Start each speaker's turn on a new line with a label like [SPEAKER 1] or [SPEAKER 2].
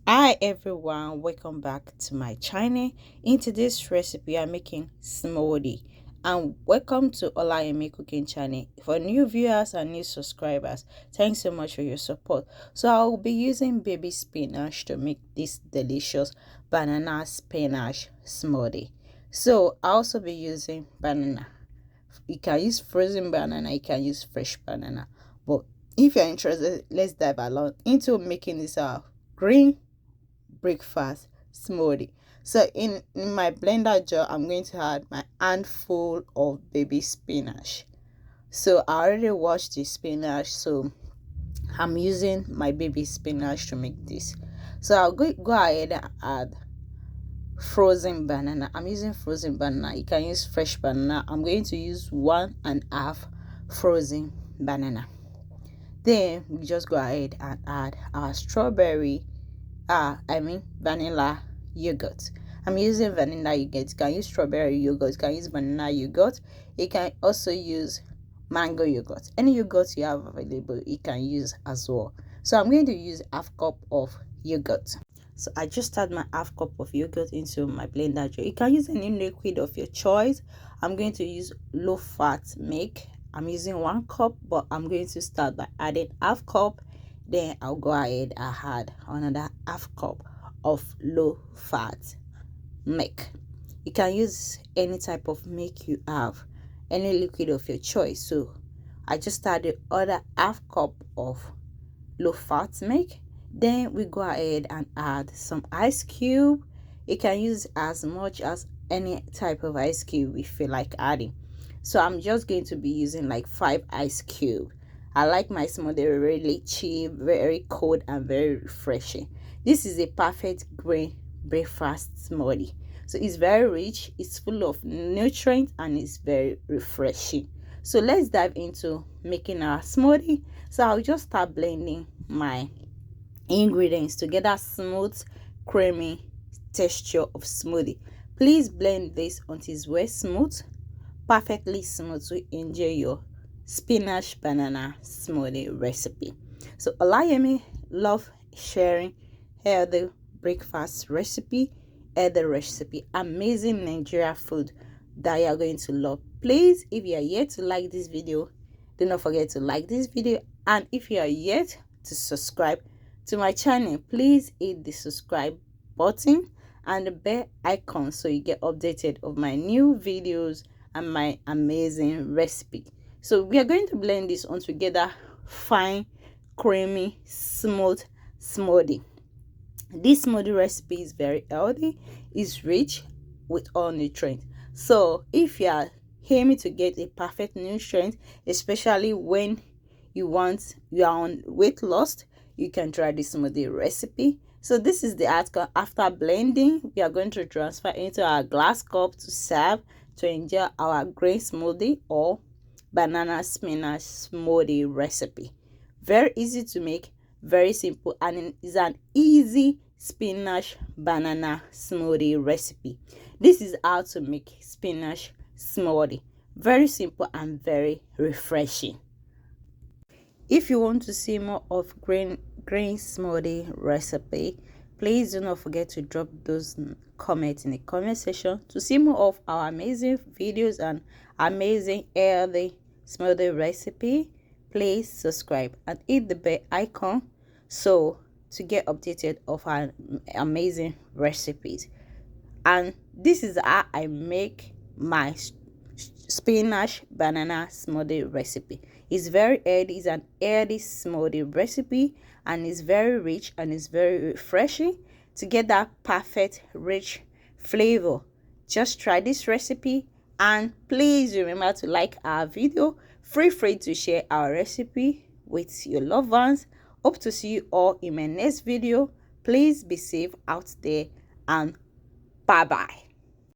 [SPEAKER 1] Hi everyone, welcome back to my channel. In today's recipe I'm making smoothie, and welcome to Olayemi cooking channel. For new viewers and new subscribers, thanks so much for your support. So I'll be using baby spinach to make this delicious banana spinach smoothie. So I'll also be using banana. You can use frozen banana, you can use fresh banana, but if you're interested, let's dive along into making this green breakfast smoothie. So in my blender jar, I'm going to add my handful of baby spinach. So I already washed the spinach, so I'm using my baby spinach to make this. So I'll go ahead and add frozen banana. I'm using frozen banana. You can use fresh banana. I'm going to use 1.5 frozen banana. Then we just go ahead and add our strawberry vanilla yogurt. I'm using vanilla yogurt. You can use strawberry yogurt, you can use banana yogurt, you can also use mango yogurt. Any yogurt you have available you can use as well. So I'm going to use half cup of yogurt. So I just add my half cup of yogurt into my blender jar. You can use any liquid of your choice. I'm going to use low fat milk. I'm using 1 cup, but I'm going to start by adding half cup. Then I'll go ahead and add another half cup of low fat milk. You can use any type of milk you have, any liquid of your choice. So I just added other half cup of low fat milk. Then we go ahead and add some ice cube. You can use as much as any type of ice cube you feel like adding. So I'm just going to be using like 5 ice cube. I like my smoothie really cheap, very cold, and very refreshing. This is a perfect green breakfast smoothie. So it's very rich, it's full of nutrients, and it's very refreshing. So let's dive into making our smoothie. So I'll just start blending my ingredients to get that smooth, creamy texture of smoothie. Please blend this until it's very smooth, perfectly smooth, to enjoy your spinach banana smoothie recipe. So Olayemi love sharing healthy breakfast recipe, amazing Nigeria food that you are going to love. Please, if you are yet to like this video, do not forget to like this video, and if you are yet to subscribe to my channel, please hit the subscribe button and the bell icon so you get updated of my new videos and my amazing recipe. So we are going to blend this on together, fine, creamy, smooth smoothie. This smoothie recipe is very healthy, it's rich with all nutrients. So if you are aiming to get a perfect nutrient, especially when you are on weight loss, you can try this smoothie recipe. So this is the outcome after blending. We are going to transfer into our glass cup to serve, to enjoy our green smoothie or banana spinach smoothie recipe. Very easy to make, very simple, and it is an easy spinach banana smoothie recipe. This is how to make spinach smoothie. Very simple and very refreshing. If you want to see more of green smoothie recipe, please do not forget to drop those comments in the comment section. To see more of our amazing videos and amazing healthy smoothie recipe, please subscribe and hit the bell icon so to get updated of our amazing recipes. And this is how I make my spinach banana smoothie recipe. It's very healthy, it's an healthy smoothie recipe, and it's very rich and it's very refreshing to get that perfect rich flavor. Just try this recipe, and please remember to like our video. Feel free to share our recipe with your loved ones. Hope to see you all in my next video. Please be safe out there, and bye bye.